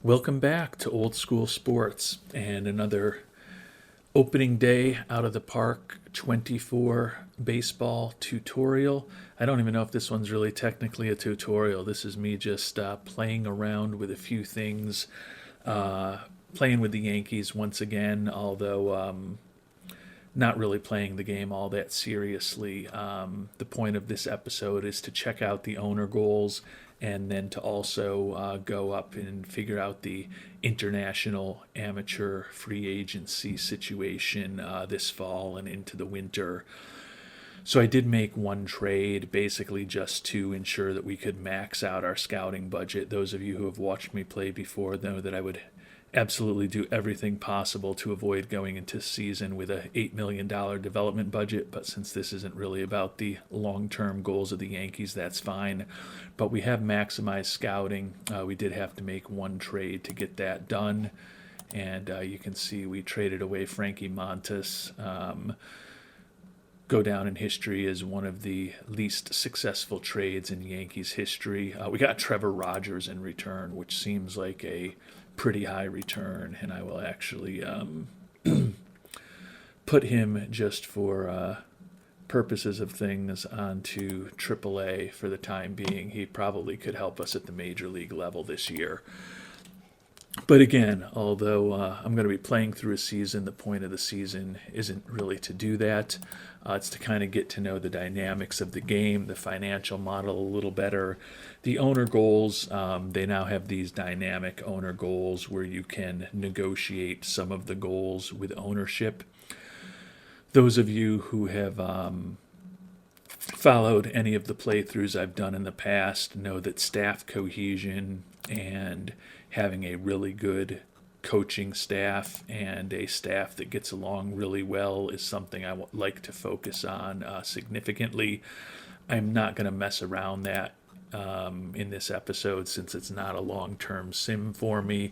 Welcome back to Old School Sports and another opening day out of the park 24 baseball tutorial. I don't even know if this one's really technically a tutorial. This is me just playing around with a few things, uh, playing with the Yankees once again, although not really playing the game all that seriously. The point of this episode is to check out the owner goals and then to also go up and figure out the international amateur free agency situation this fall and into the winter. So I did make one trade basically just to ensure that we could max out our scouting budget. Those of you who have watched me play before know that I would absolutely do everything possible to avoid going into season with a $8 million development budget. But since this isn't really about the long-term goals of the Yankees, that's fine. But we have maximized scouting. We did have to make one trade to get that done. And you can see we traded away Frankie Montas. Go down in history as one of the least successful trades in Yankees history. We got Trevor Rogers in return, which seems like a pretty high return, and I will actually put him just for purposes of things onto AAA for the time being. He probably could help us at the major league level this year. But again, although I'm going to be playing through a season, the point of the season isn't really to do that. It's to kind of get to know the dynamics of the game, the financial model a little better. The owner goals, they now have these dynamic owner goals where you can negotiate some of the goals with ownership. Those of you who have followed any of the playthroughs I've done in the past know that staff cohesion and having a really good coaching staff and a staff that gets along really well is something I like to focus on significantly. I'm not going to mess around that in this episode since it's not a long-term sim for me.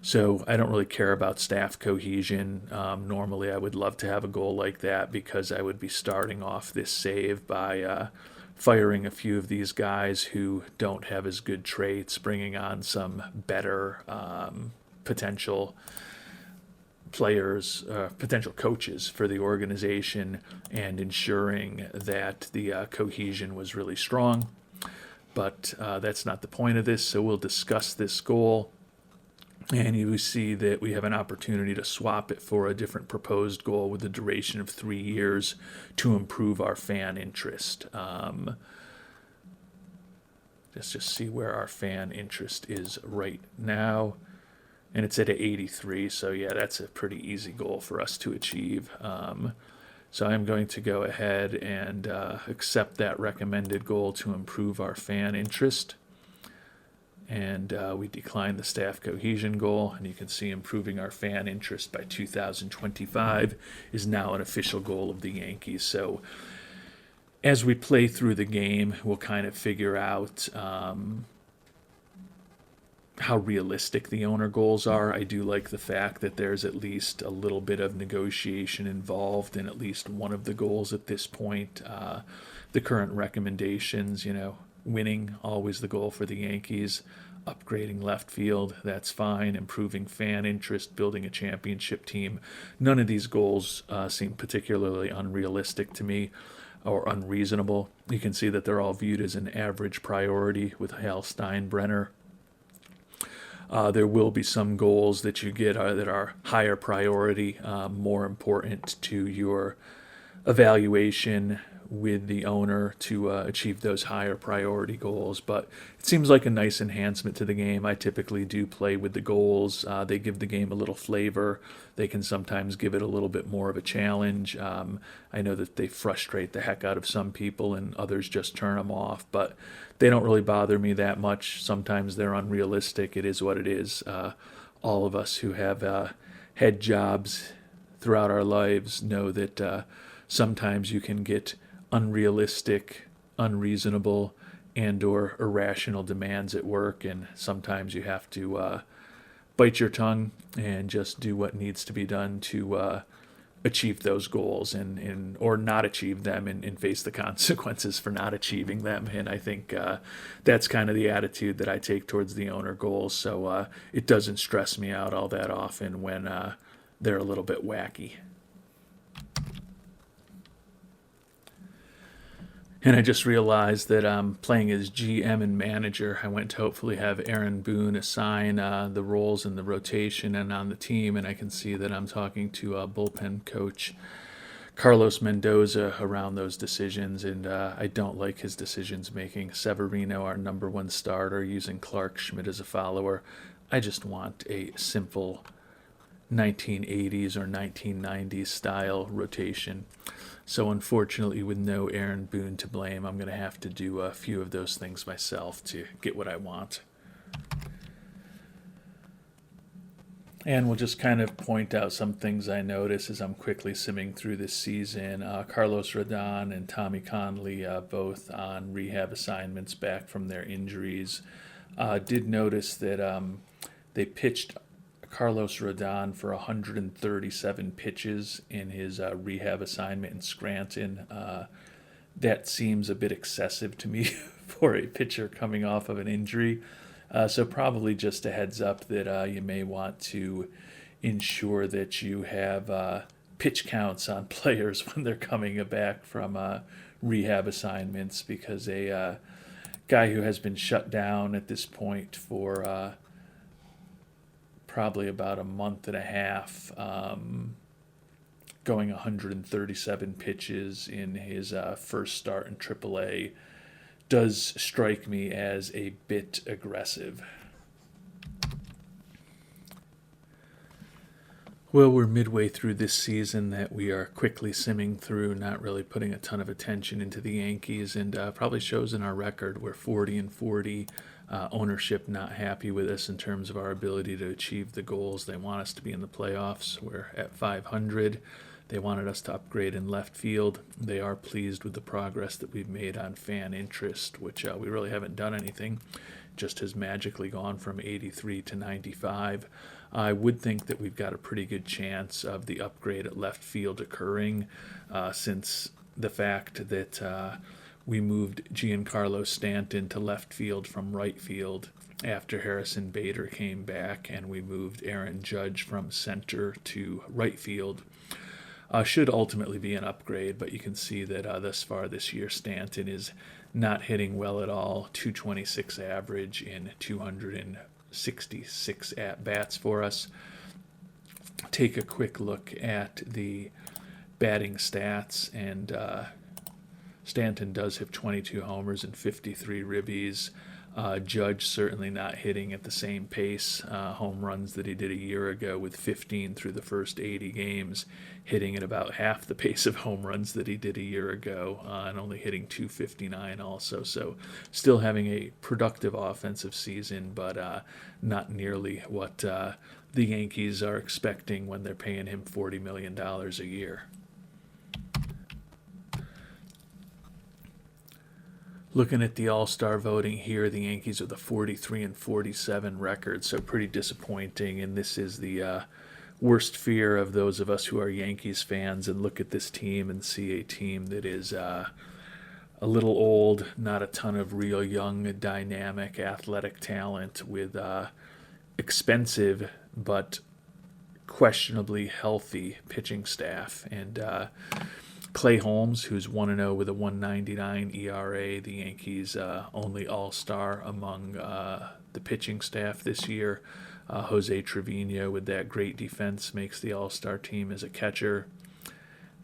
So I don't really care about staff cohesion. Normally I would love to have a goal like that because I would be starting off this save by firing a few of these guys who don't have as good traits, bringing on some better potential players, potential coaches for the organization, and ensuring that the cohesion was really strong. But that's not the point of this, so we'll discuss this goal. And you see that we have an opportunity to swap it for a different proposed goal with a duration of 3 years to improve our fan interest. Let's just see where our fan interest is right now. And it's at 83, so yeah, that's a pretty easy goal for us to achieve. So I'm going to go ahead and accept that recommended goal to improve our fan interest. And we decline the staff cohesion goal, and you can see improving our fan interest by 2025 is now an official goal of the Yankees. So as we play through the game, we'll kind of figure out how realistic the owner goals are. I do like the fact that there's at least a little bit of negotiation involved in at least one of the goals at this point. The current recommendations, winning, always the goal for the Yankees. Upgrading left field, that's fine. Improving fan interest, building a championship team. None of these goals seem particularly unrealistic to me or unreasonable. You can see that they're all viewed as an average priority with Hal Steinbrenner. There will be some goals that you get that are higher priority, more important to your evaluation with the owner to achieve those higher priority goals. But it seems like a nice enhancement to the game. I typically do play with the goals. They give the game a little flavor. They can sometimes give it a little bit more of a challenge. I know that they frustrate the heck out of some people and others just turn them off, but they don't really bother me that much. Sometimes they're unrealistic. It is what it is. All of us who have had jobs throughout our lives know that sometimes you can get unrealistic, unreasonable, and or irrational demands at work, and sometimes you have to bite your tongue and just do what needs to be done to achieve those goals or not achieve them and face the consequences for not achieving them. And I think that's kind of the attitude that I take towards the owner goals. So it doesn't stress me out all that often when they're a little bit wacky. And I just realized that I'm playing as GM and manager. I went to hopefully have Aaron Boone assign the roles in the rotation and on the team, and I can see that I'm talking to bullpen coach Carlos Mendoza around those decisions, and I don't like his decisions making. Severino, our number one starter, using Clark Schmidt as a follower. I just want a simple 1980s or 1990s style rotation. So unfortunately, with no Aaron Boone to blame, I'm going to have to do a few of those things myself to get what I want. And we'll just kind of point out some things I notice as I'm quickly simming through this season. Carlos Rodon and Tommy Conley both on rehab assignments back from their injuries. Did notice that they pitched Carlos Rodon for 137 pitches in his rehab assignment in Scranton. That seems a bit excessive to me for a pitcher coming off of an injury. So probably just a heads up that you may want to ensure that you have pitch counts on players when they're coming back from rehab assignments, because a guy who has been shut down at this point for probably about a month and a half, going 137 pitches in his first start in AAA, does strike me as a bit aggressive. Well, we're midway through this season that we are quickly simming through, not really putting a ton of attention into the Yankees, and probably shows in our record. We're 40-40. Ownership not happy with us in terms of our ability to achieve the goals. They want us to be in the playoffs. We're at 500. They wanted us to upgrade in left field. They are pleased with the progress that we've made on fan interest, which we really haven't done anything. Just has magically gone from 83 to 95. I would think that we've got a pretty good chance of the upgrade at left field occurring, since the fact that we moved Giancarlo Stanton to left field from right field after Harrison Bader came back, and we moved Aaron Judge from center to right field. Should ultimately be an upgrade, but you can see that thus far this year Stanton is not hitting well at all. 226 average in 266 at-bats for us. Take a quick look at the batting stats, and Stanton does have 22 homers and 53 ribbies. Judge certainly not hitting at the same pace, home runs that he did a year ago, with 15 through the first 80 games, hitting at about half the pace of home runs that he did a year ago, and only hitting 259 also. So still having a productive offensive season, but not nearly what the Yankees are expecting when they're paying him $40 million a year. Looking at the All-Star voting here, the Yankees are the 43-47 record, so pretty disappointing. And this is the worst fear of those of us who are Yankees fans and look at this team and see a team that is a little old, not a ton of real young, dynamic, athletic talent, with expensive but questionably healthy pitching staff. And Clay Holmes, who's 1-0 with a 1.99 ERA, the Yankees' only all-star among the pitching staff this year. Jose Trevino, with that great defense, makes the all-star team as a catcher.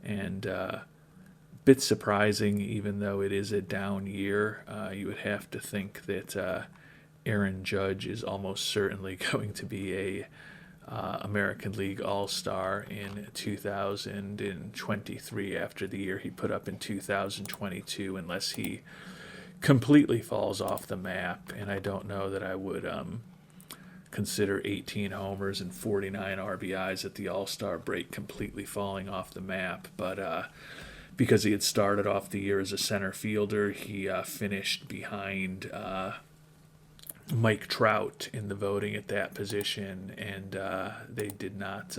And bit surprising, even though it is a down year. You would have to think that Aaron Judge is almost certainly going to be a American League All-Star in 2023 after the year he put up in 2022, unless he completely falls off the map. And I don't know that I would consider 18 homers and 49 RBIs at the All-Star break completely falling off the map, but because he had started off the year as a center fielder, he finished behind Mike Trout in the voting at that position, and they did not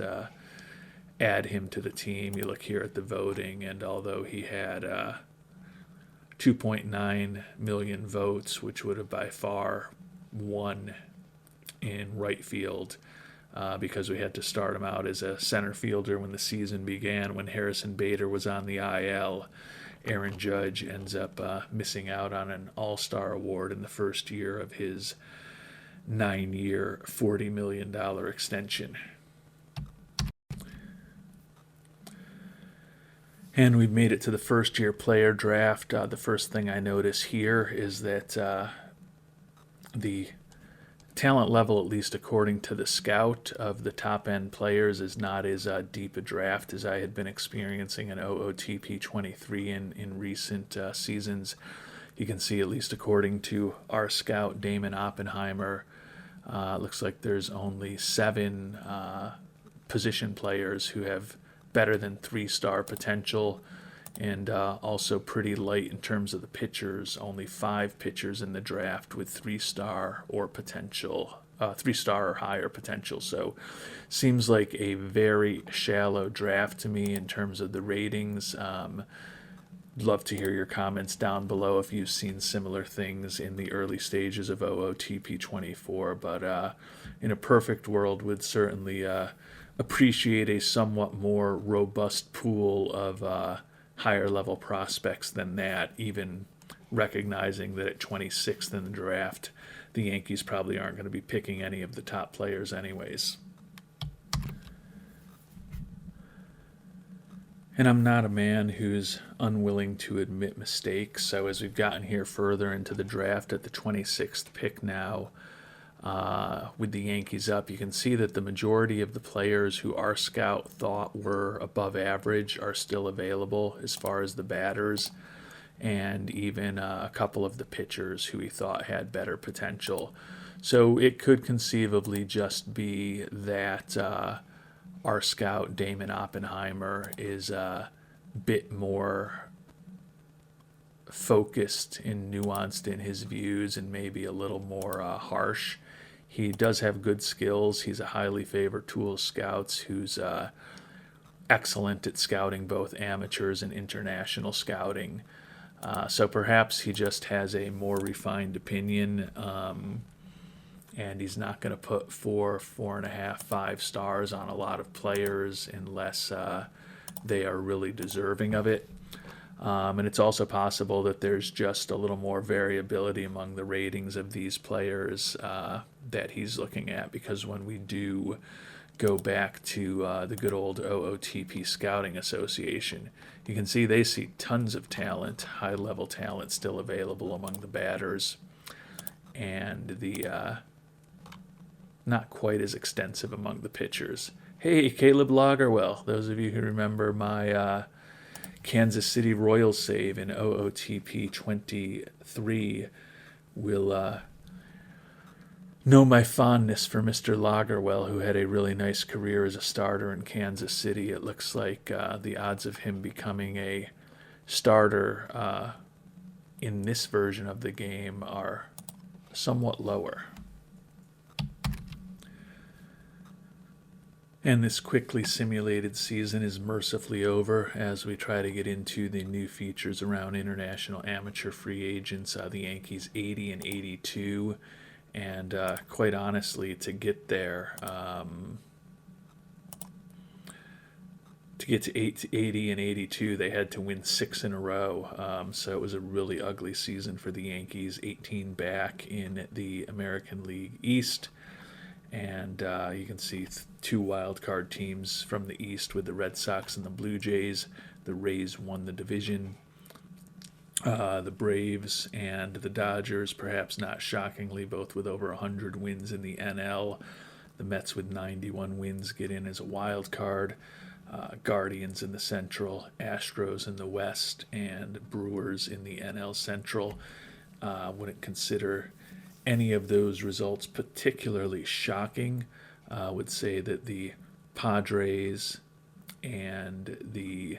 add him to the team. You look here at the voting, and although he had 2.9 million votes, which would have by far won in right field, because we had to start him out as a center fielder when the season began. When Harrison Bader was on the IL, Aaron Judge ends up missing out on an All-Star award in the first year of his 9-year, $40 million extension. And we've made it to the first-year player draft. The first thing I notice here is that the talent level, at least according to the scout, of the top-end players is not as deep a draft as I had been experiencing in OOTP24 in recent seasons. You can see, at least according to our scout, Damon Oppenheimer, looks like there's only 7 position players who have better than 3-star potential, and also pretty light in terms of the pitchers. Only 5 pitchers in the draft with 3-star or potential, 3-star or higher potential. So seems like a very shallow draft to me in terms of the ratings. Love to hear your comments down below if you've seen similar things in the early stages of OOTP24, but in a perfect world would certainly appreciate a somewhat more robust pool of higher level prospects than that, even recognizing that at 26th in the draft, the Yankees probably aren't going to be picking any of the top players anyways. And I'm not a man who's unwilling to admit mistakes, so as we've gotten here further into the draft at the 26th pick now, with the Yankees up, you can see that the majority of the players who our scout thought were above average are still available as far as the batters, and even a couple of the pitchers who he thought had better potential. So it could conceivably just be that our scout, Damon Oppenheimer, is a bit more focused and nuanced in his views and maybe a little more harsh. He does have good skills. He's a highly favored tool of scouts who's excellent at scouting both amateurs and international scouting. So perhaps he just has a more refined opinion, and he's not going to put 4, 4.5, 5 stars on a lot of players unless they are really deserving of it. And it's also possible that there's just a little more variability among the ratings of these players that he's looking at, because when we do go back to the good old OOTP Scouting Association, you can see they see tons of talent, high-level talent still available among the batters, and the not quite as extensive among the pitchers. Hey, Caleb Lagerwell, those of you who remember my Kansas City Royals save in OOTP23 will know my fondness for Mr. Lagerwell, who had a really nice career as a starter in Kansas City. It looks like the odds of him becoming a starter in this version of the game are somewhat lower. And this quickly simulated season is mercifully over as we try to get into the new features around international amateur free agents, the Yankees 80 and 82. And quite honestly, to get there, to get to 80 and 82, they had to win 6 in a row. So it was a really ugly season for the Yankees, 18 back in the American League East. And you can see 2 wild card teams from the East with the Red Sox and the Blue Jays. The Rays won the division. The Braves and the Dodgers, perhaps not shockingly, both with over 100 wins in the NL. The Mets with 91 wins get in as a wild card. Guardians in the Central, Astros in the West, and Brewers in the NL Central. Wouldn't consider any of those results particularly shocking. Would say that the Padres and the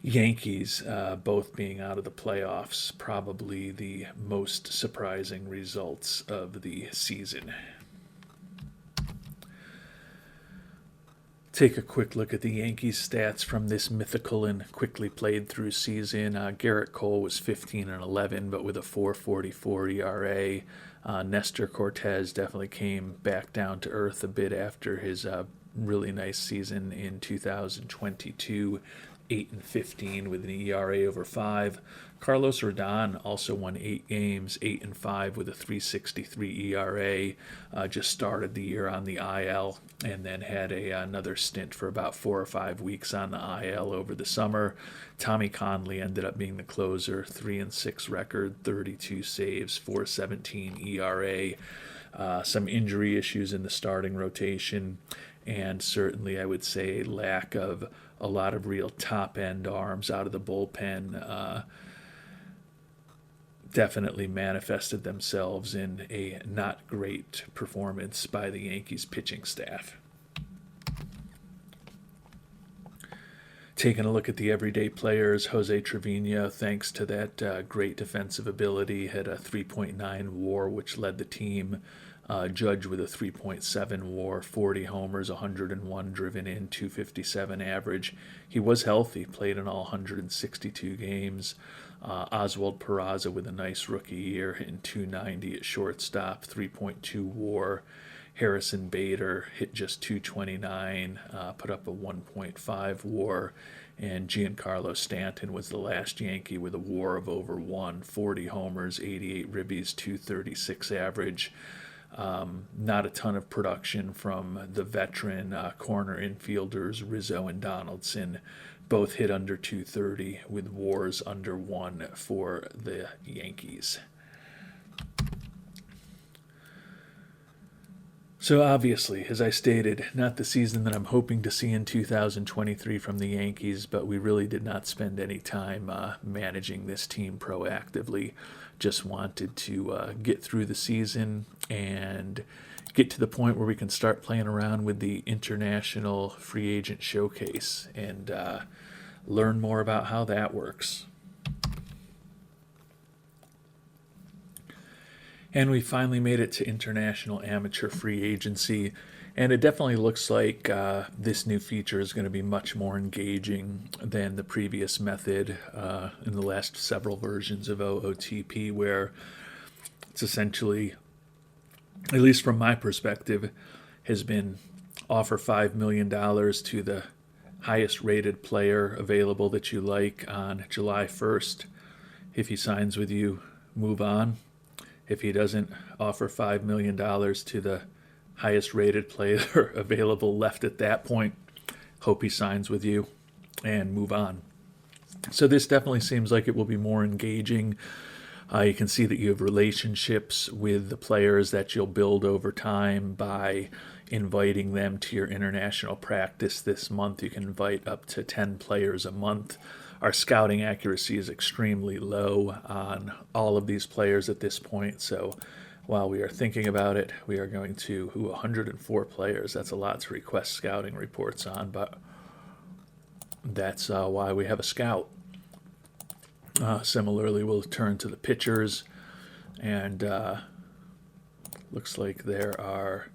Yankees both being out of the playoffs, probably the most surprising results of the season. take a quick look at the Yankees stats from this mythical and quickly played through season. Garrett Cole was 15-11, but with a 4.44 ERA. Nestor Cortez definitely came back down to earth a bit after his really nice season in 2022. 8-15 with an ERA over 5. Carlos Rodon also won 8 games, 8-5 with a 3.63 ERA. Just started the year on the IL and then had another stint for about 4 or 5 weeks on the IL over the summer. Tommy Conley ended up being the closer, 3-6 record, 32 saves, 4.17 ERA. Some injury issues in the starting rotation, and certainly I would say a lack of a lot of real top-end arms out of the bullpen definitely manifested themselves in a not great performance by the Yankees pitching staff. Taking a look at the everyday players, Jose Trevino, thanks to that great defensive ability, had a 3.9 WAR, which led the team. Judge with a 3.7 WAR, 40 homers, 101 driven in, 257 average. He was healthy, played in all 162 games. Oswald Peraza with a nice rookie year, hitting 290 at shortstop, 3.2 WAR. Harrison Bader hit just 229, put up a 1.5 WAR. And Giancarlo Stanton was the last Yankee with a WAR of over 1, 40 homers, 88 ribbies, 236 average. Not a ton of production from the veteran corner infielders Rizzo and Donaldson. Both hit under 230 with WARs under 1 for the Yankees. So obviously, as I stated, not the season that I'm hoping to see in 2023 from the Yankees, but we really did not spend any time managing this team proactively. Just wanted to get through the season and get to the point where we can start playing around with the International Free Agent Showcase and learn more about how that works. And we finally made it to International Amateur Free Agency, and it definitely looks like this new feature is going to be much more engaging than the previous method in the last several versions of OOTP, where it's essentially, at least from my perspective, has been offer $5 million to the highest rated player available that you like on July 1st. If he signs with you, move on. If he doesn't, offer $5 million to the highest rated player available left at that point. Hope he signs with you and move on. So this definitely seems like it will be more engaging. You can see that you have relationships with the players that you'll build over time by inviting them to your international practice this month. You can invite up to 10 players a month. Our scouting accuracy is extremely low on all of these players at this point, so while we are thinking about it, we are going to 104 players. That's a lot to request scouting reports on, but that's why we have a scout. Similarly, we'll turn to the pitchers, and looks like there are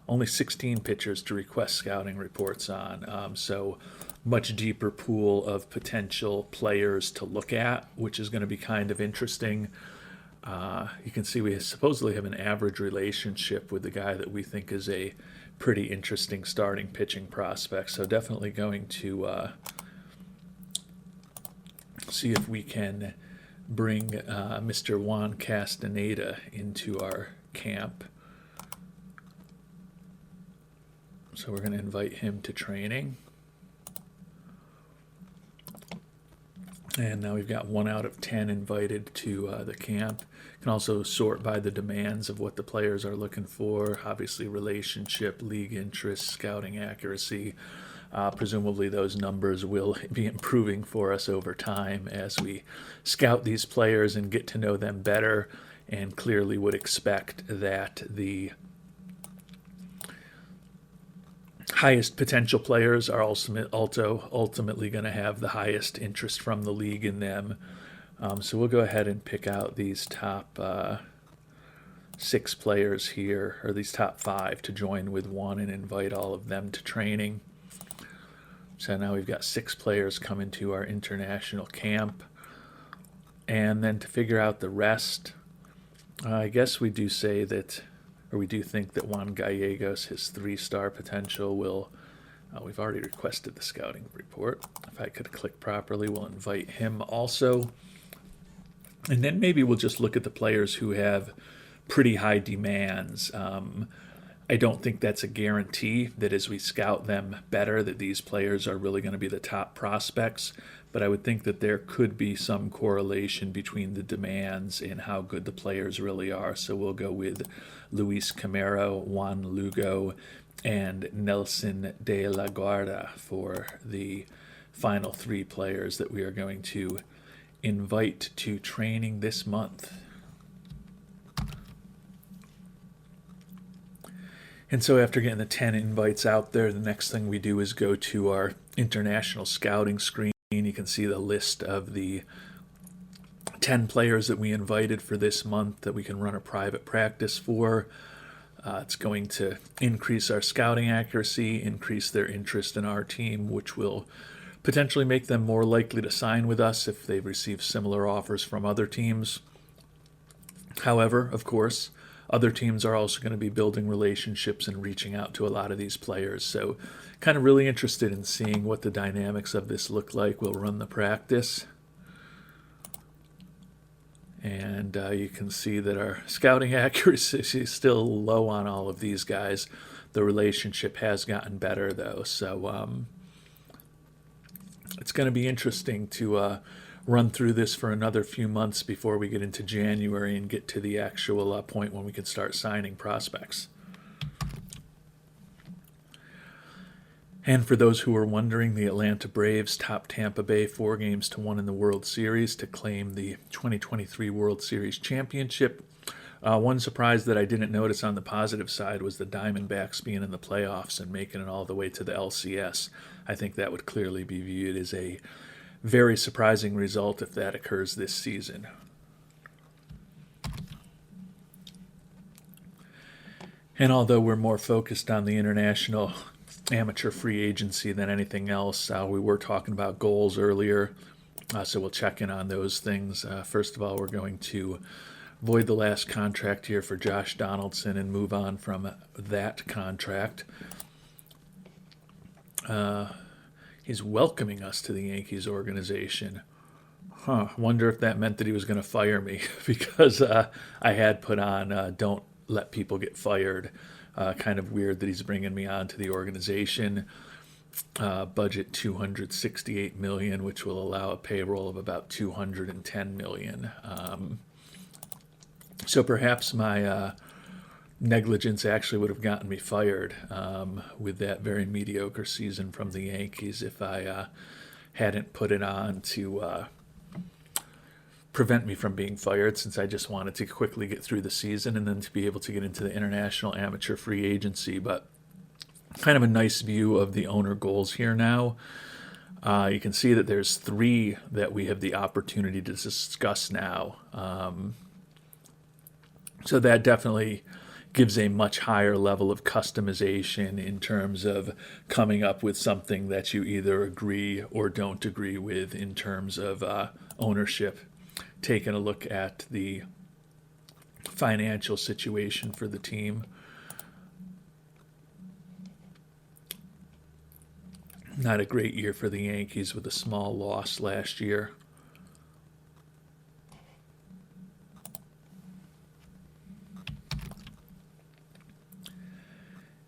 only 16 pitchers to request scouting reports on, so much deeper pool of potential players to look at, which is going to be kind of interesting. You can see we supposedly have an average relationship with the guy that we think is a pretty interesting starting pitching prospect. So definitely going to see if we can bring Mr. Juan Castaneda into our camp. So we're going to invite him to training. And now we've got 1 out of 10 invited to the camp. You can also sort by the demands of what the players are looking for. Obviously, relationship, league interest, scouting accuracy. Presumably those numbers will be improving for us over time as we scout these players and get to know them better, and clearly would expect that the highest potential players are ultimately going to have the highest interest from the league in them. So we'll go ahead and pick out these top 6 players here, or these top 5, to join with Juan and invite all of them to training. So now we've got 6 players coming to our international camp. And then to figure out the rest, I guess we do say that, or we do think that Juan Gallegos, his 3-star potential, will. We've already requested the scouting report. If I could click properly, we'll invite him also. And then maybe we'll just look at the players who have pretty high demands. I don't think that's a guarantee that as we scout them better that these players are really going to be the top prospects, but I would think that there could be some correlation between the demands and how good the players really are. So we'll go with Luis Camero, Juan Lugo, and Nelson de la Guarda for the final 3 players that we are going to invite to training this month. And so after getting the 10 invites out there, the next thing we do is go to our international scouting screen. You can see the list of the 10 players that we invited for this month that we can run a private practice for. It's going to increase our scouting accuracy, increase their interest in our team, which will potentially make them more likely to sign with us if they've received similar offers from other teams. However, of course, other teams are also going to be building relationships and reaching out to a lot of these players. So kind of really interested in seeing what the dynamics of this look like. We'll run the practice. And you can see that our scouting accuracy is still low on all of these guys. The relationship has gotten better, though. So it's going to be interesting to run through this for another few months before we get into January and get to the actual point when we can start signing prospects. And for those who are wondering, the Atlanta Braves topped Tampa Bay 4-1 in the World Series to claim the 2023 World Series championship. One surprise that I didn't notice on the positive side was the Diamondbacks being in the playoffs and making it all the way to the LCS. I think that would clearly be viewed as a very surprising result if that occurs this season. And although we're more focused on the international amateur free agency than anything else, we were talking about goals earlier, so we'll check in on those things. First of all, we're going to void the last contract here for Josh Donaldson and move on from that contract. He's welcoming us to the Yankees organization. Wonder if that meant that he was going to fire me because I had put on don't let people get fired. Kind of weird that he's bringing me on to the organization. Budget $268 million, which will allow a payroll of about $210 million. So perhaps my negligence actually would have gotten me fired with that very mediocre season from the Yankees if I hadn't put it on to prevent me from being fired, since I just wanted to quickly get through the season and then to be able to get into the international amateur free agency. But kind of a nice view of the owner goals here now. You can see that there's 3 that we have the opportunity to discuss now. So that definitely gives a much higher level of customization in terms of coming up with something that you either agree or don't agree with in terms of ownership. Taking a look at the financial situation for the team. Not a great year for the Yankees with a small loss last year.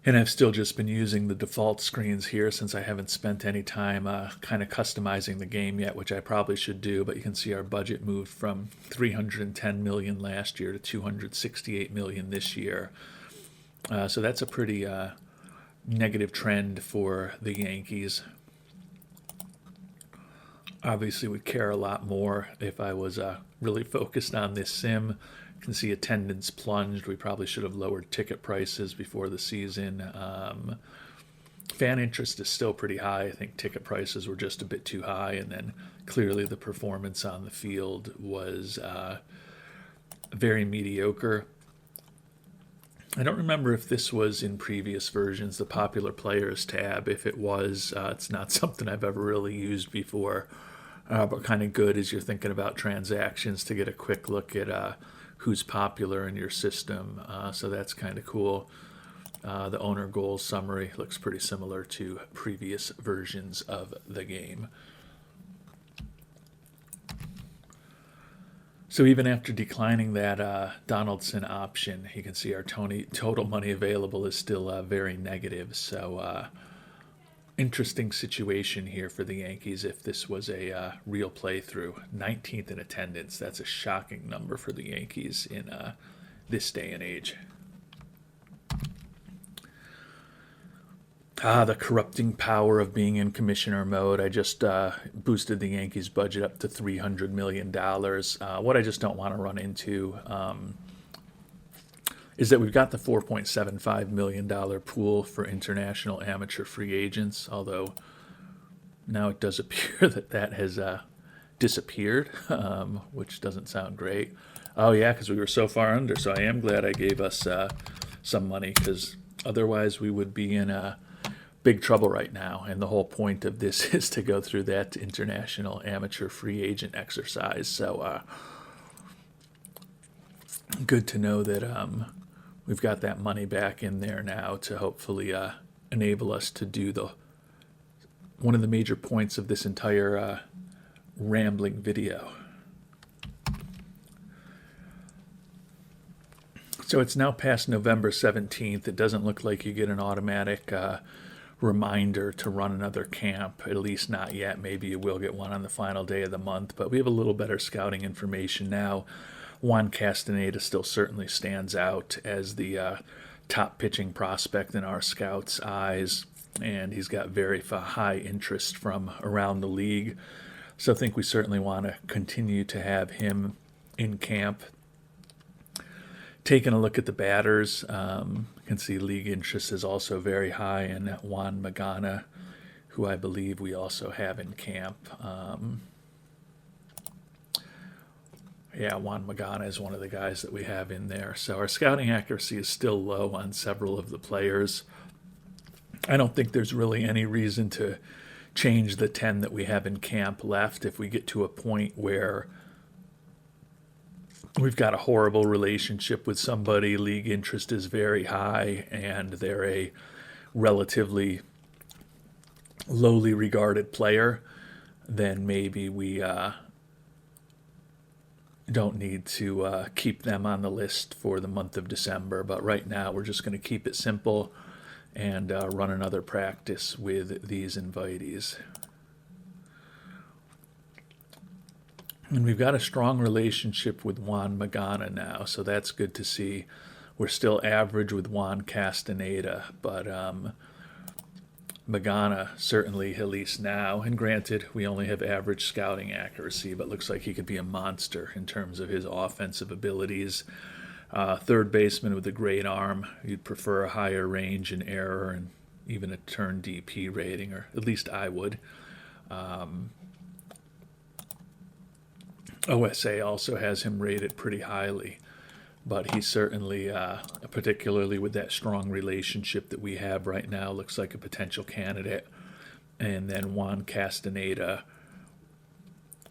And I've still just been using the default screens here since I haven't spent any time kind of customizing the game yet, which I probably should do. But you can see our budget moved from $310 million last year to $268 million this year. So that's a pretty negative trend for the Yankees. Obviously would care a lot more if I was really focused on this sim. You can see attendance plunged. We probably should have lowered ticket prices before the season. Fan interest is still pretty high. I think ticket prices were just a bit too high, and then clearly the performance on the field was very mediocre. I don't remember if this was in previous versions, the popular players tab. If it was, it's not something I've ever really used before, but kind of good as you're thinking about transactions to get a quick look at who's popular in your system. So that's kind of cool. The owner goals summary looks pretty similar to previous versions of the game. So even after declining that Donaldson option, you can see our total money available is still very negative. So interesting situation here for the Yankees if this was a real playthrough. 19th in attendance. That's a shocking number for the Yankees in this day and age. The corrupting power of being in commissioner mode. I just boosted the Yankees budget up to $300 million. What I just don't want to run into is that we've got the $4.75 million pool for international amateur free agents, although now it does appear that that has disappeared, which doesn't sound great. Oh, yeah, because we were so far under, so I am glad I gave us some money, because otherwise we would be in big trouble right now, and the whole point of this is to go through that international amateur free agent exercise. So good to know that we've got that money back in there now to hopefully enable us to do one of the major points of this entire rambling video. So it's now past November 17th. It doesn't look like you get an automatic reminder to run another camp, at least not yet. Maybe you will get one on the final day of the month, but we have a little better scouting information now. Juan Castaneda still certainly stands out as the top pitching prospect in our scouts' eyes, and he's got very high interest from around the league. So I think we certainly want to continue to have him in camp. Taking a look at the batters, you can see league interest is also very high in Juan Magana, who I believe we also have in camp. Juan Magana is one of the guys that we have in there. So our scouting accuracy is still low on several of the players. I don't think there's really any reason to change the 10 that we have in camp left if we get to a point where we've got a horrible relationship with somebody, league interest is very high, and they're a relatively lowly regarded player, then maybe we don't need to keep them on the list for the month of December. But right now we're just going to keep it simple and run another practice with these invitees. And we've got a strong relationship with Juan Magana now, so that's good to see. We're still average with Juan Castaneda, but Magana certainly, at least now, and granted, we only have average scouting accuracy, but looks like he could be a monster in terms of his offensive abilities. Third baseman with a great arm. You'd prefer a higher range and error and even a turn DP rating, or at least I would. OSA also has him rated pretty highly, but he certainly, particularly with that strong relationship that we have right now, looks like a potential candidate. And then Juan Castaneda,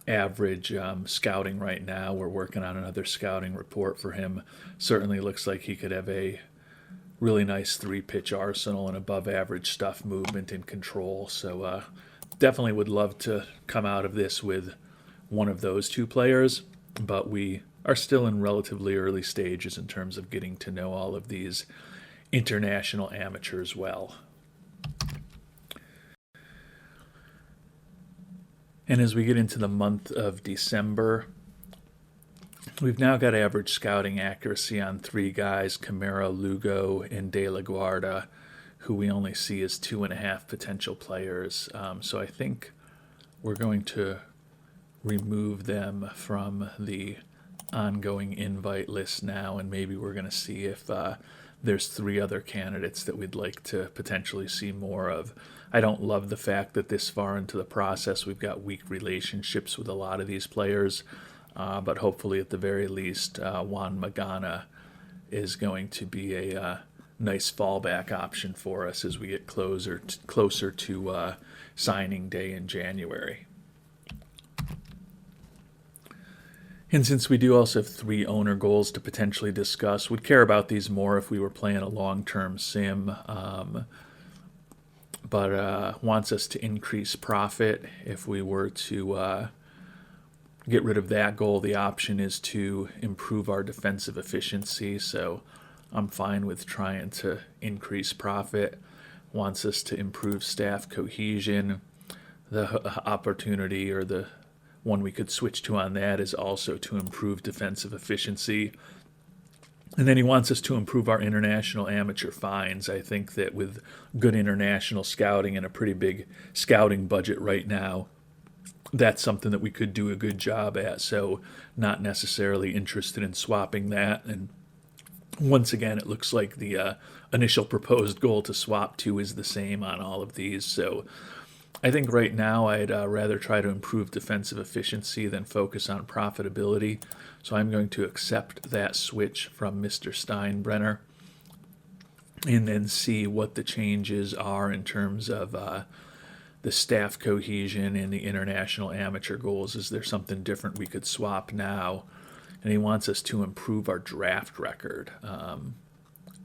average scouting right now. We're working on another scouting report for him. Certainly looks like he could have a really nice 3-pitch arsenal and above average stuff, movement and control. So definitely would love to come out of this with one of those two players, but we are still in relatively early stages in terms of getting to know all of these international amateurs well. And as we get into the month of December, we've now got average scouting accuracy on 3 guys, Camaro, Lugo, and De La Guarda, who we only see as 2.5 potential players. So I think we're going to remove them from the ongoing invite list now, and maybe we're going to see if there's 3 other candidates that we'd like to potentially see more of. I don't love the fact that this far into the process we've got weak relationships with a lot of these players, but hopefully at the very least Juan Magana is going to be a nice fallback option for us as we get closer to signing day in January. And since we do also have 3 owner goals to potentially discuss, we'd care about these more if we were playing a long-term sim, but wants us to increase profit. If we were to get rid of that goal, the option is to improve our defensive efficiency, so I'm fine with trying to increase profit. Wants us to improve staff cohesion. The opportunity, or the one we could switch to on that, is also to improve defensive efficiency. And then he wants us to improve our international amateur fines. I think that with good international scouting and a pretty big scouting budget right now, that's something that we could do a good job at. So not necessarily interested in swapping that. And once again, it looks like the initial proposed goal to swap to is the same on all of these. So I think right now I'd rather try to improve defensive efficiency than focus on profitability. So I'm going to accept that switch from Mr. Steinbrenner and then see what the changes are in terms of the staff cohesion and the international amateur goals. Is there something different we could swap now? And he wants us to improve our draft record.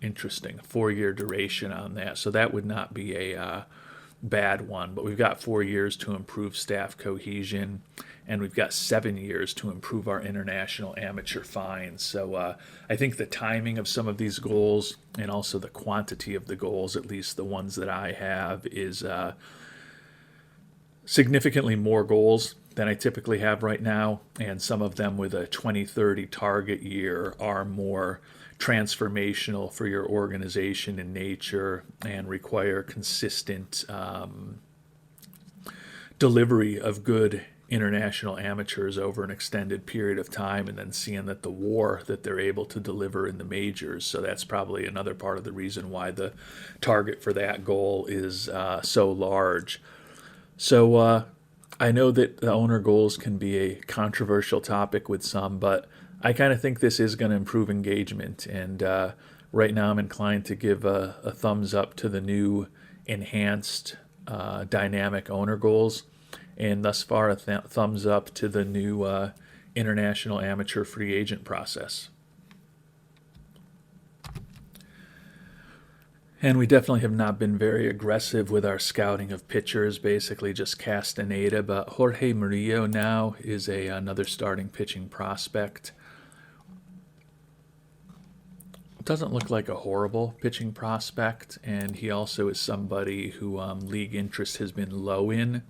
Interesting. 4-year duration on that. So that would not be a bad one, but we've got 4 years to improve staff cohesion, and we've got 7 years to improve our international amateur fines. So I think the timing of some of these goals and also the quantity of the goals, at least the ones that I have, is significantly more goals than I typically have right now, and some of them with a 2030 target year are more transformational for your organization in nature and require consistent delivery of good international amateurs over an extended period of time, and then seeing that the WAR that they're able to deliver in the majors. So that's probably another part of the reason why the target for that goal is so large. So I know that the owner goals can be a controversial topic with some, but I kind of think this is going to improve engagement, and right now I'm inclined to give a thumbs up to the new enhanced dynamic owner goals, and thus far a thumbs up to the new international amateur free agent process. And we definitely have not been very aggressive with our scouting of pitchers, basically just Castaneda, but Jorge Murillo now is another starting pitching prospect. Doesn't look like a horrible pitching prospect, and he also is somebody who league interest has been low in.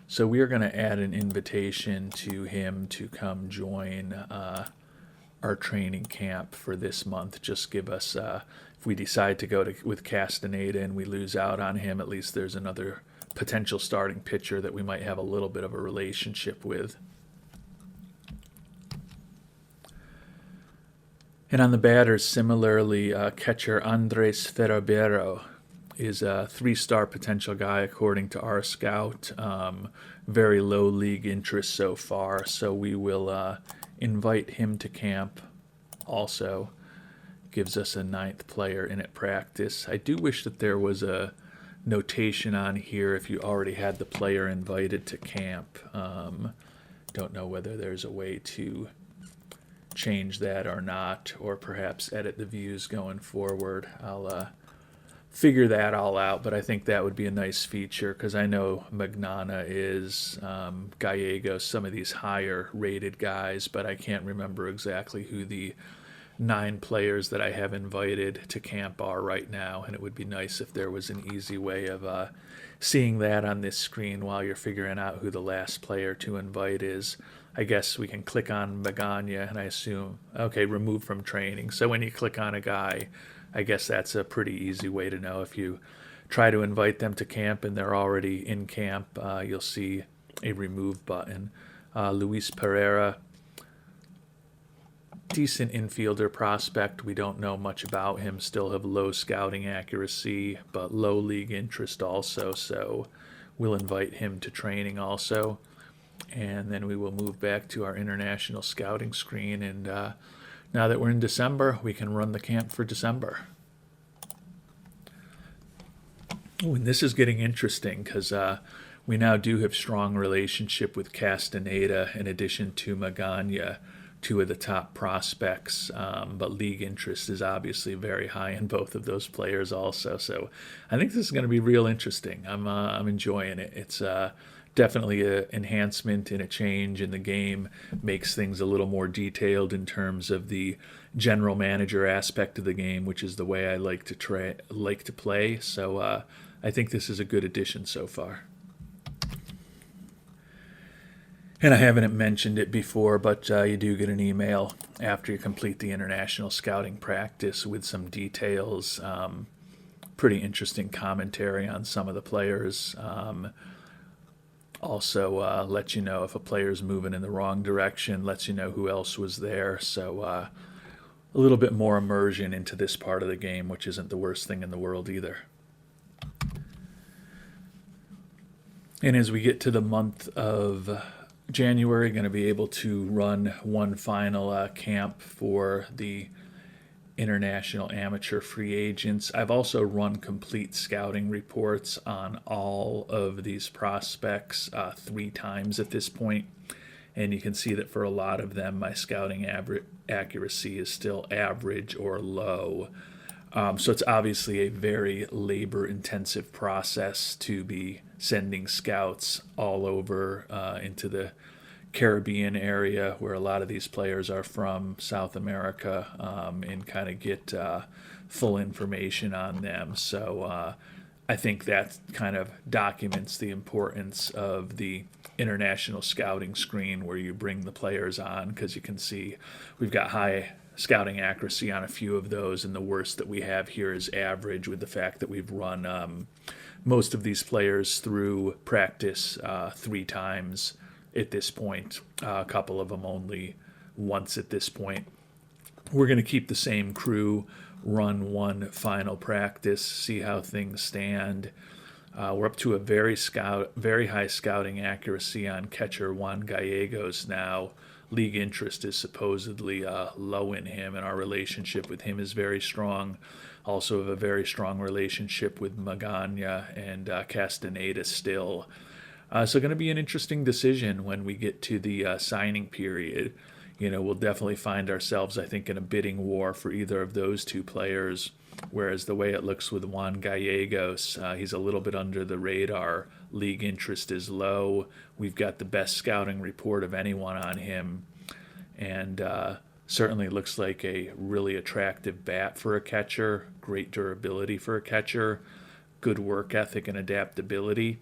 So we are going to add an invitation to him to come join our training camp for this month. Just give us, if we decide to go with Castaneda and we lose out on him, at least there's another potential starting pitcher that we might have a little bit of a relationship with. And on the batters, similarly, catcher Andres Ferrabero is a 3-star potential guy according to our scout. Very low league interest so far, so we will invite him to camp. Also gives us a 9th player in at practice. I do wish that there was a notation on here if you already had the player invited to camp. Don't know whether there's a way to change that or not, or perhaps edit the views going forward. I'll figure that all out, but I think that would be a nice feature, because I know Magnana is, Gallegos, some of these higher rated guys, but I can't remember exactly who the 9 players that I have invited to camp are right now, and it would be nice if there was an easy way of seeing that on this screen while you're figuring out who the last player to invite is. I guess we can click on Magana, and I assume, okay, remove from training. So when you click on a guy, I guess that's a pretty easy way to know. If you try to invite them to camp and they're already in camp, you'll see a remove button. Luis Pereira, decent infielder prospect. We don't know much about him, still have low scouting accuracy, but low league interest also, so we'll invite him to training also. And then we will move back to our international scouting screen and Now that we're in December, we can run the camp for December. Ooh, and this is getting interesting because we now do have strong relationship with Castaneda in addition to Magana, two of the top prospects, but league interest is obviously very high in both of those players also. So I think this is going to be real interesting. I'm enjoying it. It's definitely an enhancement and a change in the game, makes things a little more detailed in terms of the general manager aspect of the game, which is the way I like to play. So I think this is a good addition so far. And I haven't mentioned it before, but you do get an email after you complete the international scouting practice with some details, pretty interesting commentary on some of the players. Also lets you know if a player's moving in the wrong direction, lets you know who else was there. So a little bit more immersion into this part of the game, which isn't the worst thing in the world either. And as we get to the month of January, going to be able to run one final camp for the international amateur free agents. I've also run complete scouting reports on all of these prospects 3 times at this point, and you can see that for a lot of them my scouting accuracy is still average or low. So it's obviously a very labor-intensive process to be sending scouts all over into the Caribbean area where a lot of these players are from, South America, and kind of get full information on them. So I think that kind of documents the importance of the international scouting screen where you bring the players on, because you can see we've got high scouting accuracy on a few of those, and the worst that we have here is average, with the fact that we've run most of these players through practice 3 times at this point, a couple of them only once at this point. We're going to keep the same crew, run one final practice, see how things stand. We're up to a very high scouting accuracy on catcher Juan Gallegos now. League interest is supposedly low in him, and our relationship with him is very strong. Also have a very strong relationship with Magana and Castaneda still. So going to be an interesting decision when we get to the signing period. You know, we'll definitely find ourselves, I think, in a bidding war for either of those 2 players, whereas the way it looks with Juan Gallegos, he's a little bit under the radar. League interest is low. We've got the best scouting report of anyone on him, and certainly looks like a really attractive bat for a catcher, great durability for a catcher, good work ethic and adaptability.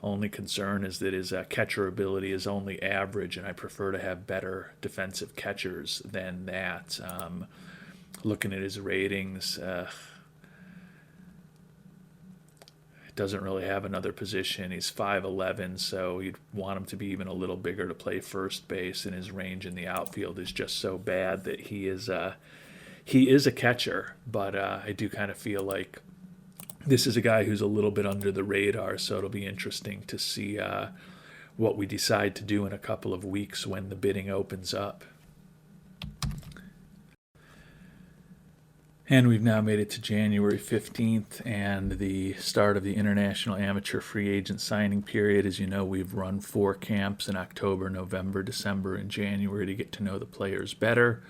Only concern is that his catcher ability is only average, and I prefer to have better defensive catchers than that. Looking at his ratings, doesn't really have another position. He's 5'11", so you'd want him to be even a little bigger to play first base, and his range in the outfield is just so bad that he is a catcher. But I do kind of feel like this is a guy who's a little bit under the radar, so it'll be interesting to see what we decide to do in a couple of weeks when the bidding opens up. And we've now made it to January 15th and the start of the International Amateur Free Agent signing period. As you know, we've run 4 camps in October, November, December, and January to get to know the players better.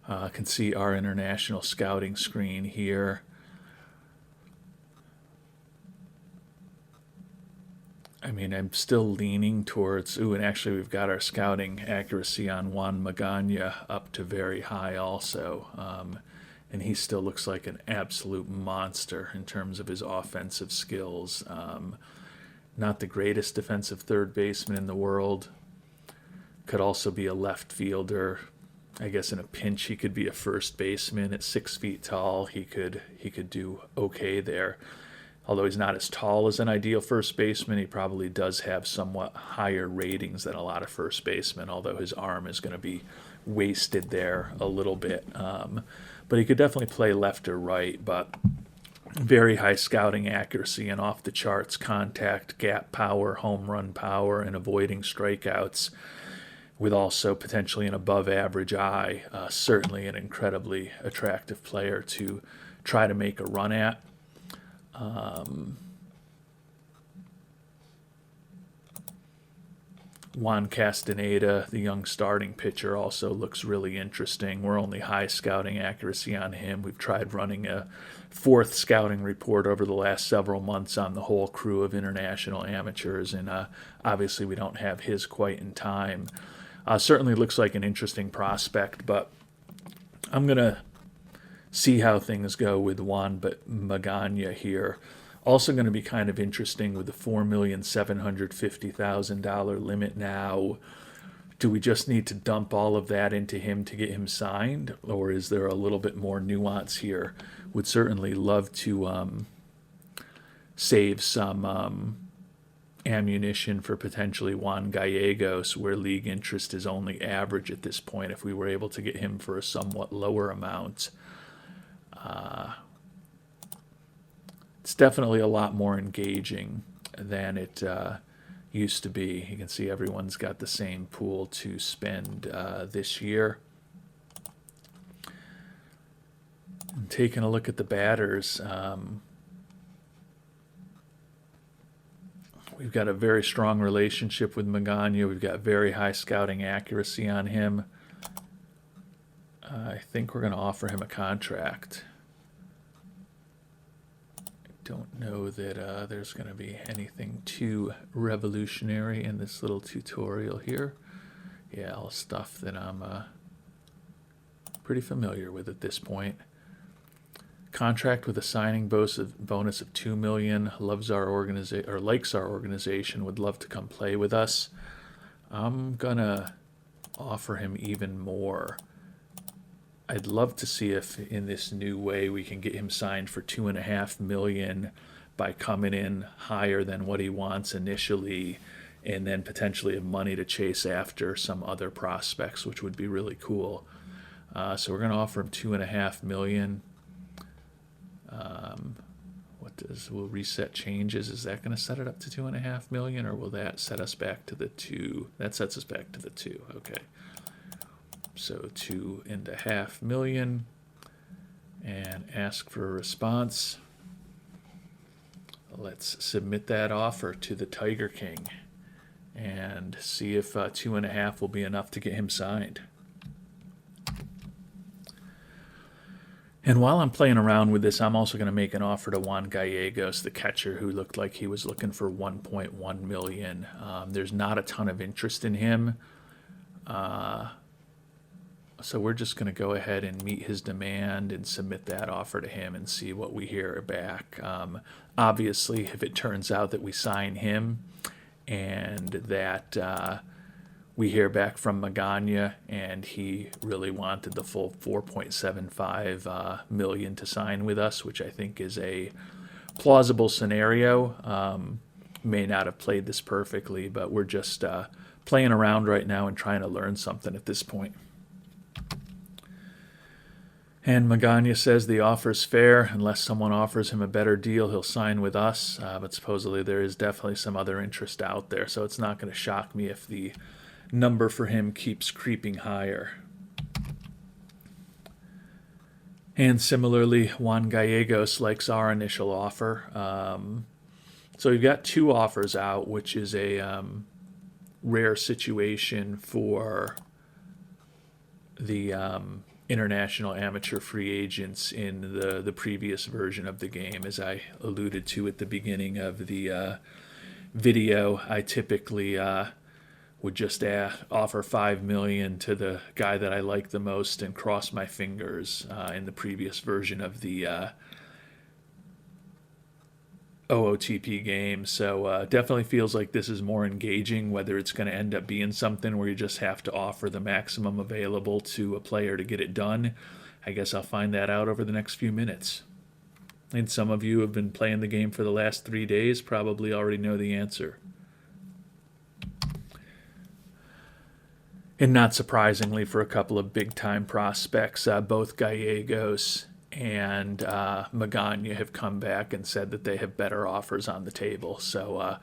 Can see our international scouting screen here. I mean, I'm still leaning towards, and actually we've got our scouting accuracy on Juan Magana up to very high also. And he still looks like an absolute monster in terms of his offensive skills. Not the greatest defensive third baseman in the world. Could also be a left fielder. I guess in a pinch he could be a first baseman. At 6 feet tall, he could do okay there. Although he's not as tall as an ideal first baseman, he probably does have somewhat higher ratings than a lot of first basemen, although his arm is going to be wasted there a little bit. But he could definitely play left or right, but very high scouting accuracy and off the charts contact, gap power, home run power, and avoiding strikeouts, with also potentially an above average eye. Certainly an incredibly attractive player to try to make a run at. Juan Castaneda, the young starting pitcher, also looks really interesting. We're only high scouting accuracy on him. We've tried running a fourth scouting report over the last several months on the whole crew of international amateurs, and obviously we don't have his quite in time. Certainly looks like an interesting prospect, but I'm going to see how things go with Juan Magana here. Also going to be kind of interesting with the $4,750,000 limit now. Do we just need to dump all of that into him to get him signed, or is there a little bit more nuance here? Would certainly love to save some ammunition for potentially Juan Gallegos, where league interest is only average at this point, if we were able to get him for a somewhat lower amount. It's definitely a lot more engaging than it used to be. You can see everyone's got the same pool to spend this year. And taking a look at the batters, we've got a very strong relationship with Magana. We've got very high scouting accuracy on him. I think we're going to offer him a contract. Don't know that there's going to be anything too revolutionary in this little tutorial here. Yeah, all stuff that I'm pretty familiar with at this point. Contract with a signing bonus of $2 million. Loves our organization, or likes our organization. Would love to come play with us. I'm gonna offer him even more. I'd love to see if in this new way we can get him signed for $2.5 million by coming in higher than what he wants initially, and then potentially have money to chase after some other prospects, which would be really cool. So we're going to offer him $2.5 million. Will reset changes? Is that going to set it up to $2.5 million, or will that set us back to the 2? That sets us back to the 2. Okay. So $2.5 million, and ask for a response. Let's submit that offer to the Tiger King and see if 2.5 will be enough to get him signed. And while I'm playing around with this, I'm also going to make an offer to Juan Gallegos, the catcher, who looked like he was looking for $1.1 million. There's not a ton of interest in him. So we're just going to go ahead and meet his demand and submit that offer to him and see what we hear back. Obviously, if it turns out that we sign him and that we hear back from Magana and he really wanted the full $4.75 million to sign with us, which I think is a plausible scenario. May not have played this perfectly, but we're just playing around right now and trying to learn something at this point. And Magana says the offer's fair. Unless someone offers him a better deal, he'll sign with us. But supposedly there is definitely some other interest out there, so it's not going to shock me if the number for him keeps creeping higher. And similarly, Juan Gallegos likes our initial offer. So we've got 2 offers out, which is a rare situation for the international amateur free agents in the previous version of the game. As I alluded to at the beginning of the video, I typically would just offer $5 million to the guy that I like the most and cross my fingers in the previous version of the OOTP game. So definitely feels like this is more engaging, whether it's going to end up being something where you just have to offer the maximum available to a player to get it done. I guess I'll find that out over the next few minutes. And some of you have been playing the game for the last 3 days, probably already know the answer. And not surprisingly, for a couple of big-time prospects, both Gallegos and Magana have come back and said that they have better offers on the table. So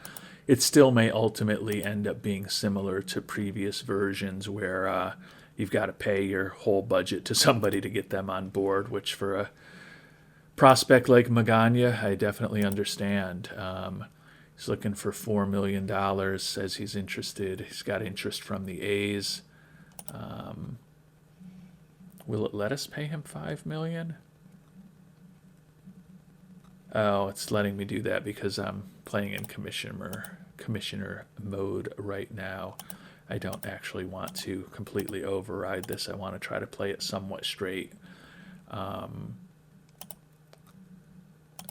it still may ultimately end up being similar to previous versions where you've got to pay your whole budget to somebody to get them on board, which for a prospect like Magana, I definitely understand. He's looking for $4 million, says he's interested. He's got interest from the A's. Will it let us pay him $5 million? Oh, it's letting me do that because I'm playing in commissioner mode right now. I don't actually want to completely override this. I want to try to play it somewhat straight.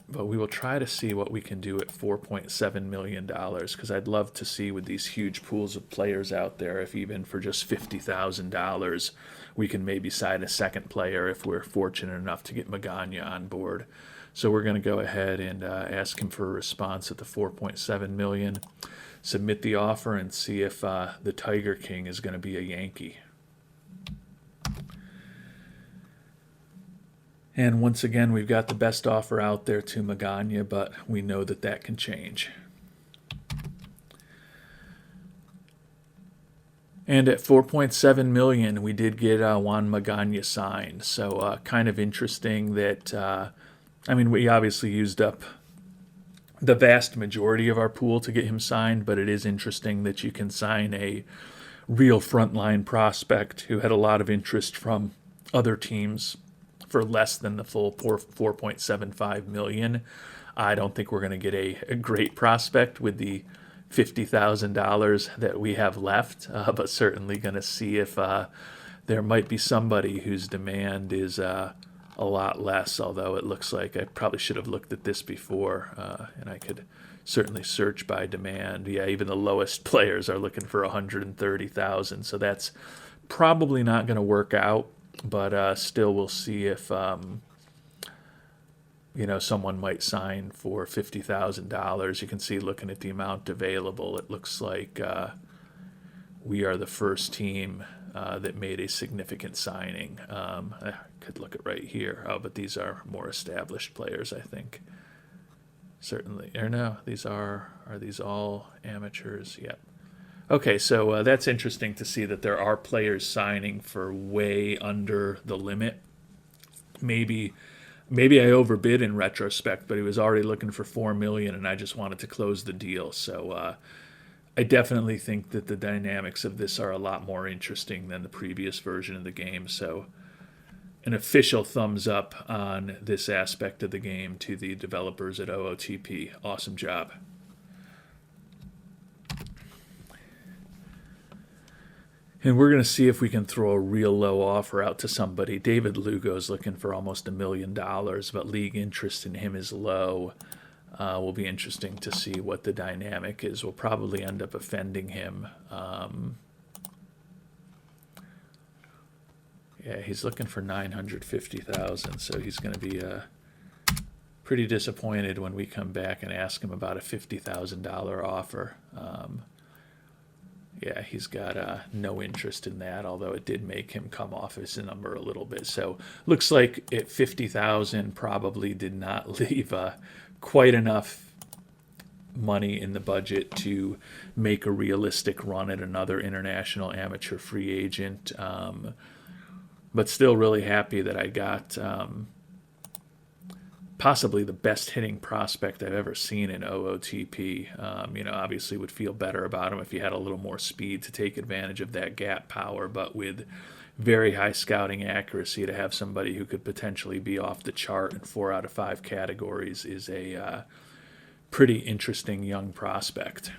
But we will try to see what we can do at $4.7 million, because I'd love to see with these huge pools of players out there, if even for just $50,000, we can maybe sign a second player if we're fortunate enough to get Magana on board. So we're going to go ahead and ask him for a response at the $4.7 million, submit the offer, and see if the Tiger King is going to be a Yankee. And once again, we've got the best offer out there to Magana, but we know that that can change. And at $4.7 million, we did get Juan Magana signed. So kind of interesting that, we obviously used up the vast majority of our pool to get him signed, but it is interesting that you can sign a real frontline prospect who had a lot of interest from other teams for less than the full $4.75 million. I don't think we're going to get a great prospect with the $50,000 that we have left, but certainly going to see if there might be somebody whose demand is a lot less, although it looks like I probably should have looked at this before, and I could certainly search by demand. Yeah, even the lowest players are looking for $130,000, so that's probably not going to work out. But still, we'll see if someone might sign for $50,000. You can see, looking at the amount available, it looks like we are the first team that made a significant signing. I could look at right here. Oh, but these are more established players, I think. Certainly, or no, are these all amateurs? Yep. Okay, so that's interesting to see that there are players signing for way under the limit. Maybe I overbid in retrospect, but he was already looking for $4 million, and I just wanted to close the deal. So I definitely think that the dynamics of this are a lot more interesting than the previous version of the game. So an official thumbs up on this aspect of the game to the developers at OOTP. Awesome job. And we're going to see if we can throw a real low offer out to somebody. David Lugo's looking for almost $1 million, but league interest in him is low. Will be interesting to see what the dynamic is. We'll probably end up offending him. Yeah, he's looking for $950,000, so he's going to be pretty disappointed when we come back and ask him about a $50,000 offer. Yeah, he's got no interest in that, although it did make him come off his number a little bit. So looks like at $50,000 probably did not leave quite enough money in the budget to make a realistic run at another international amateur free agent. But still really happy that I got possibly the best hitting prospect I've ever seen in OOTP. Obviously would feel better about him if he had a little more speed to take advantage of that gap power, but with very high scouting accuracy, to have somebody who could potentially be off the chart in 4 out of 5 categories is a pretty interesting young prospect.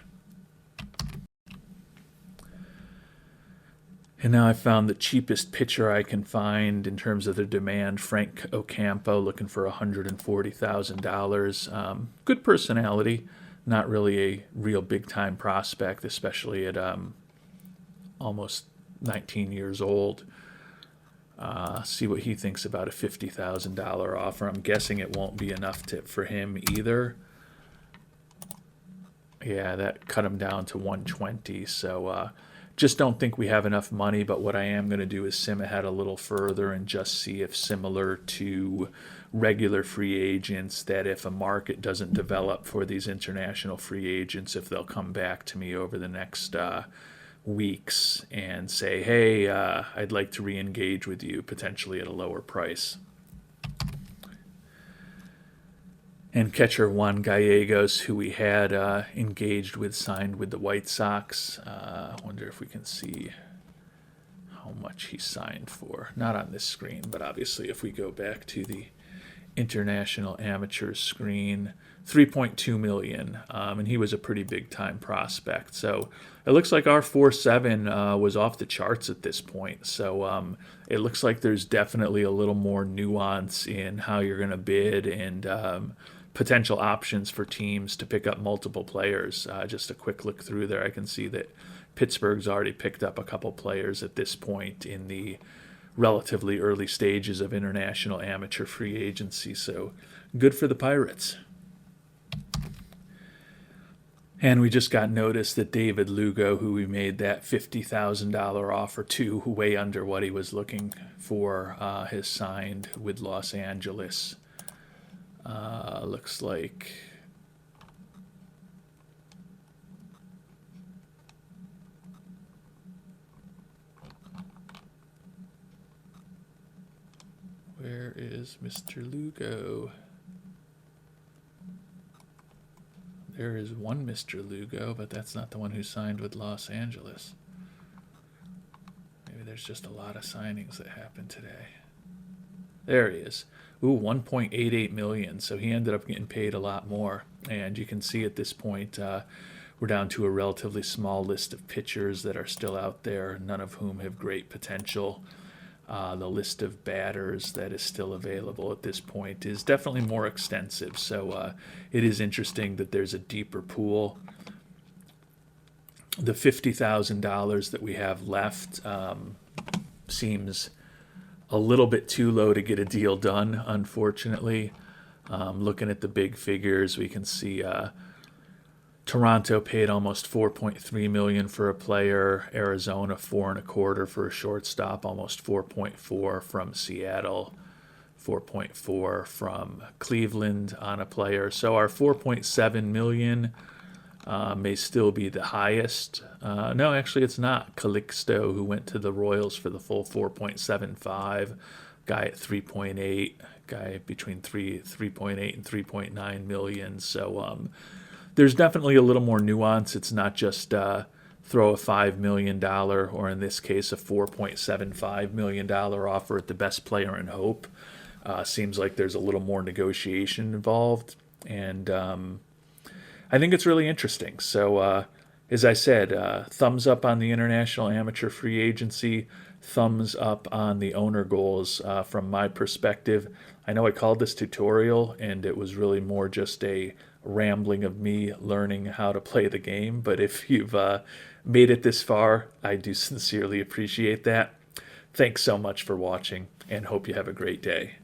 And now I found the cheapest pitcher I can find in terms of the demand, Frank Ocampo, looking for $140,000. Good personality, not really a real big-time prospect, especially at almost 19 years old. See what he thinks about a $50,000 offer. I'm guessing it won't be enough for him either. Yeah, that cut him down to $120,000. So Just don't think we have enough money, but what I am going to do is sim ahead a little further and just see if, similar to regular free agents, that if a market doesn't develop for these international free agents, if they'll come back to me over the next weeks and say, hey, I'd like to re-engage with you, potentially at a lower price. And catcher Juan Gallegos, who we had engaged with, signed with the White Sox. I wonder if we can see how much he signed for. Not on this screen, but obviously if we go back to the international amateur screen, 3.2 million, and he was a pretty big time prospect. So it looks like our 4.7 was off the charts at this point. So it looks like there's definitely a little more nuance in how you're going to bid and potential options for teams to pick up multiple players. Just a quick look through there, I can see that Pittsburgh's already picked up a couple players at this point in the relatively early stages of international amateur free agency. So good for the Pirates. And we just got notice that David Lugo, who we made that $50,000 offer to, way under what he was looking for, has signed with Los Angeles. Looks like where is Mr. Lugo? There is one Mr. Lugo, but that's not the one who signed with Los Angeles. Maybe there's just a lot of signings that happened today. There he is. Ooh, 1.88 million. So he ended up getting paid a lot more. And you can see at this point, we're down to a relatively small list of pitchers that are still out there, none of whom have great potential. The list of batters that is still available at this point is definitely more extensive. So it is interesting that there's a deeper pool. The $50,000 that we have left seems a little bit too low to get a deal done, unfortunately. Looking at the big figures, we can see Toronto paid almost $4.3 million for a player. Arizona $4.25 for a shortstop. Almost $4.4 from Seattle. $4.4 from Cleveland on a player. So our $4.7 million may still be the highest. No, actually it's not. Calixto, who went to the Royals for the full 4.75. Guy at 3.8. Guy between 3.8 and 3.9 million. So there's definitely a little more nuance. It's not just throw a $5 million, or in this case, a $4.75 million offer at the best player and hope. Seems like there's a little more negotiation involved. And I think it's really interesting. So, as I said, thumbs up on the international amateur free agency, thumbs up on the owner goals from my perspective. I know I called this tutorial, and it was really more just a rambling of me learning how to play the game. But if you've made it this far, I do sincerely appreciate that. Thanks so much for watching, and hope you have a great day.